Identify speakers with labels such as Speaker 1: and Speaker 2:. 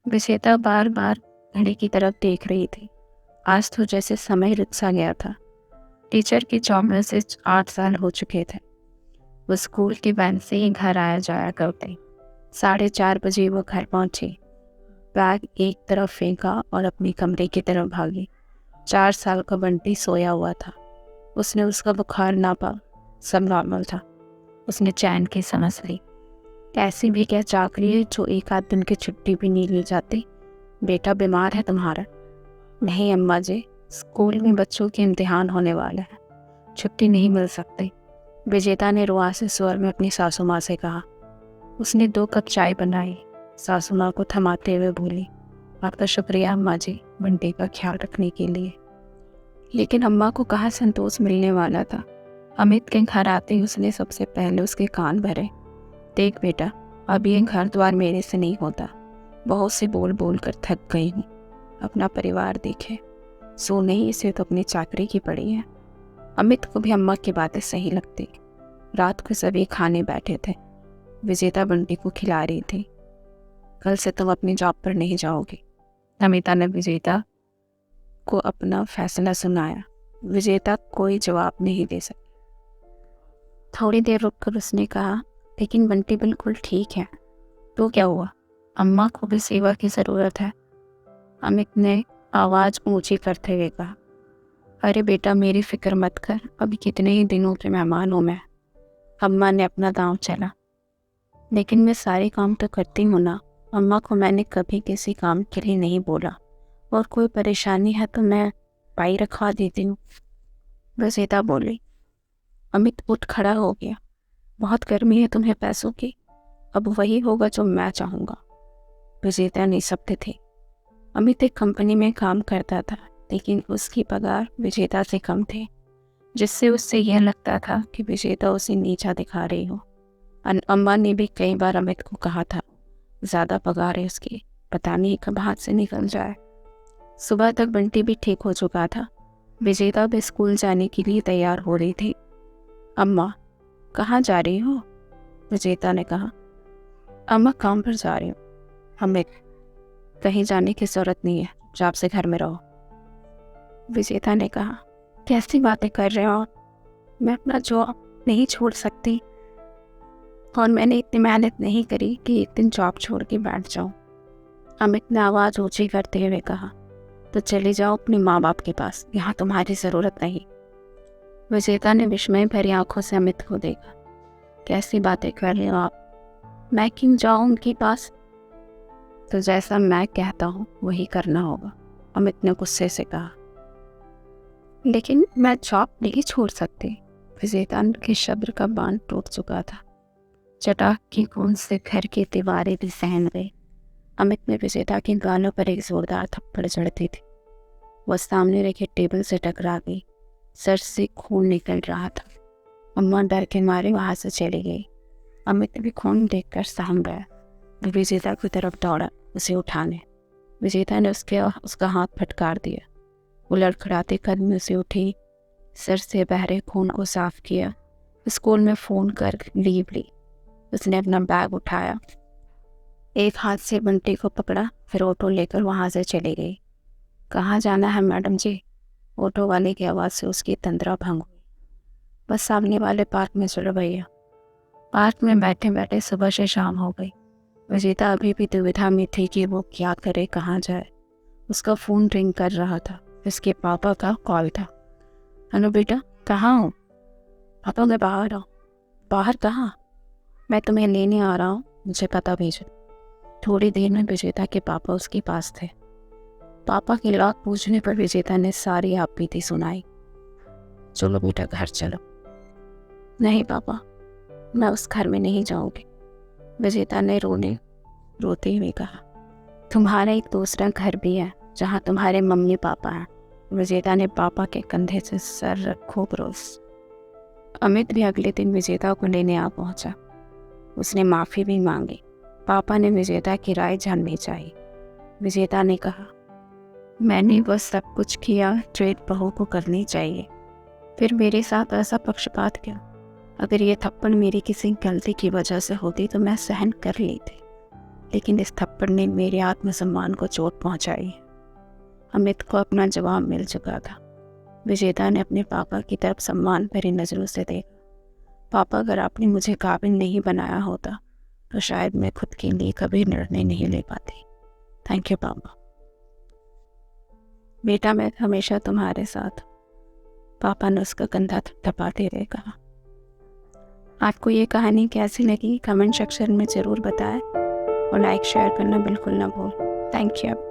Speaker 1: विजेता बार बार घड़ी की तरफ देख रही थी। आज तो जैसे समय रुक सा गया था। टीचर की जॉब में से 8 साल हो चुके थे। वो स्कूल की वैन से ही घर आया जाया करते। 4:30 बजे वो घर पहुंची। बैग एक तरफ फेंका और अपनी कमरे की तरफ भागी। 4 साल का बंटी सोया हुआ था। उसने उसका बुखार नापा, सब नॉर्मल था। उसने चैन की सांस ली। ऐसी भी क्या चाकरी है जो एक आध दिन की छुट्टी भी नहीं ली जाती। बेटा बीमार है तुम्हारा? नहीं अम्मा जी, स्कूल में बच्चों के इम्तिहान होने वाले हैं, छुट्टी नहीं मिल सकती। विजेता ने रुआसे स्वर में अपनी सासू माँ से कहा। उसने 2 कप चाय बनाई। सासू माँ को थमाते हुए बोली, आपका शुक्रिया अम्मा जी, बंटी का ख्याल रखने के लिए। लेकिन अम्मा को कहाँ संतोष मिलने वाला था। अमित के घर आते ही उसने सबसे पहले उसके कान भरे। देख बेटा, अब ये घर द्वार मेरे से नहीं होता। बहुत से बोल बोल कर थक गई हूँ। अपना परिवार देखे। सो नहीं, इसे तो अपनी चाकरी की पड़ी है। अमित को भी अम्मा की बातें सही लगती। रात को सभी खाने बैठे थे। विजेता बंटी को खिला रही थी। कल से तुम अपनी जॉब पर नहीं जाओगी। अमिता ने विजेता को अपना फैसला सुनाया। विजेता कोई जवाब नहीं दे सकी। थोड़ी देर रुककर उसने कहा, लेकिन बंटी बिल्कुल ठीक है। तो क्या हुआ? अम्मा को भी सेवा की ज़रूरत है। अमित ने आवाज़ ऊंची करते हुए कहा, अरे बेटा मेरी फिक्र मत कर, अभी कितने ही दिनों के मेहमान हूँ मैं। अम्मा ने अपना दांव चला। लेकिन मैं सारे काम तो करती हूँ ना। अम्मा को मैंने कभी किसी काम के लिए नहीं बोला, और कोई परेशानी है तो मैं पाई रखवा देती हूँ। वसीता बोली। अमित उठ खड़ा हो गया। बहुत गर्मी है तुम्हें पैसों की, अब वही होगा जो मैं चाहूँगा। विजेता निःशब्द थी। अमित एक कंपनी में काम करता था, लेकिन उसकी पगार विजेता से कम थी, जिससे उससे यह लगता था कि विजेता उसे नीचा दिखा रही हो। अम्मा ने भी कई बार अमित को कहा था, ज़्यादा पगार है उसकी, पता नहीं कब हाथ से निकल जाए। सुबह तक बंटी भी ठीक हो चुका था। विजेता भी स्कूल जाने के लिए तैयार हो रही थी। अम्मा, कहाँ जा रही हो? विजेता ने कहा। अम्मा, काम पर जा रही हूँ। अमित, कहीं जाने की जरूरत नहीं है, जॉब से घर में रहो। विजेता ने कहा। कैसी बातें कर रहे हो आप? मैं अपना जॉब नहीं छोड़ सकती, और मैंने इतनी मेहनत नहीं करी कि एक दिन जॉब छोड़ के बैठ जाऊं। अमित ने आवाज़ ऊंची करते हुए कहा, तो चले जाओ अपने माँ बाप के पास, यहाँ तुम्हारी ज़रूरत नहीं। विजेता ने विस्मय भरी आंखों से अमित को देखा। कैसी बातें कर रहे हो आप? मैं क्यों जाऊँ उनके पास? तो जैसा मैं कहता हूँ वही करना होगा, अमित ने गुस्से से कहा। लेकिन मैं जॉब नहीं छोड़ सकती। विजेता के शब्द का बांध टूट चुका था। चटाक की गूंज से घर की दीवारें भी सहम गई। अमित ने विजेता के गालों पर एक जोरदार थप्पड़ जड़ती थी। वह सामने रखे टेबल से टकरा गई। सर से खून निकल रहा था। अम्मा डर के मारे वहां से चली गई। अमित भी खून देखकर सहम गया। वो विजेता की तरफ दौड़ा उसे उठाने। विजेता ने उसका हाथ फटकार दिया। वो लड़खड़ाते कदम से उठी, सर से बह रहे खून को साफ किया। स्कूल में फ़ोन कर लीव ली। उसने अपना बैग उठाया, एक हाथ से बंटी को पकड़ा, फिर ऑटो लेकर वहाँ से चली गई। कहाँ जाना है मैडम जी? ऑटो वाले की आवाज़ से उसकी तंद्रा भंग हुई। बस सामने वाले पार्क में चलो भैया। पार्क में बैठे बैठे सुबह से शाम हो गई। विजेता अभी भी दुविधा में थी कि वो क्या करे, कहाँ जाए। उसका फ़ोन रिंग कर रहा था। इसके पापा का कॉल था। हेलो बेटा, कहाँ हो? पापा, मैं बाहर हूँ। बाहर कहाँ? मैं तुम्हें लेने आ रहा हूँ, मुझे पता भेजो। थोड़ी देर में विजेता के पापा उसके पास थे। पापा की लाख पूछने पर विजेता ने सारी आप बीती सुनाई। चलो बेटा, घर चलो। नहीं पापा, मैं उस घर में नहीं जाऊंगी, विजेता ने रोते हुए कहा। तुम्हारा एक दूसरा घर भी है जहाँ तुम्हारे मम्मी पापा हैं। विजेता ने पापा के कंधे से सर रखो परोस। अमित भी अगले दिन विजेता को लेने आ पहुंचा। उसने माफ़ी भी मांगी। पापा ने विजेता की राय जाननी चाहिए। विजेता ने कहा, मैंने बस सब कुछ किया जो एक बहू को करनी चाहिए, फिर मेरे साथ ऐसा पक्षपात क्यों? अगर ये थप्पड़ मेरी किसी गलती की वजह से होती तो मैं सहन कर लेती। लेकिन इस थप्पड़ ने मेरे आत्मसम्मान को चोट पहुंचाई। अमित को अपना जवाब मिल चुका था। विजेता ने अपने पापा की तरफ सम्मान भरी नज़रों से देखा। पापा, अगर आपने मुझे काबिल नहीं बनाया होता तो शायद मैं खुद के लिए कभी निर्णय नहीं ले पाती। थैंक यू पापा। बेटा, मैं हमेशा तुम्हारे साथ। पापा ने उसका कंधा थपथपाते हुए कहा। आपको ये कहानी कैसी लगी कमेंट सेक्शन में ज़रूर बताएं और लाइक शेयर करना बिल्कुल ना भूल। Thank you.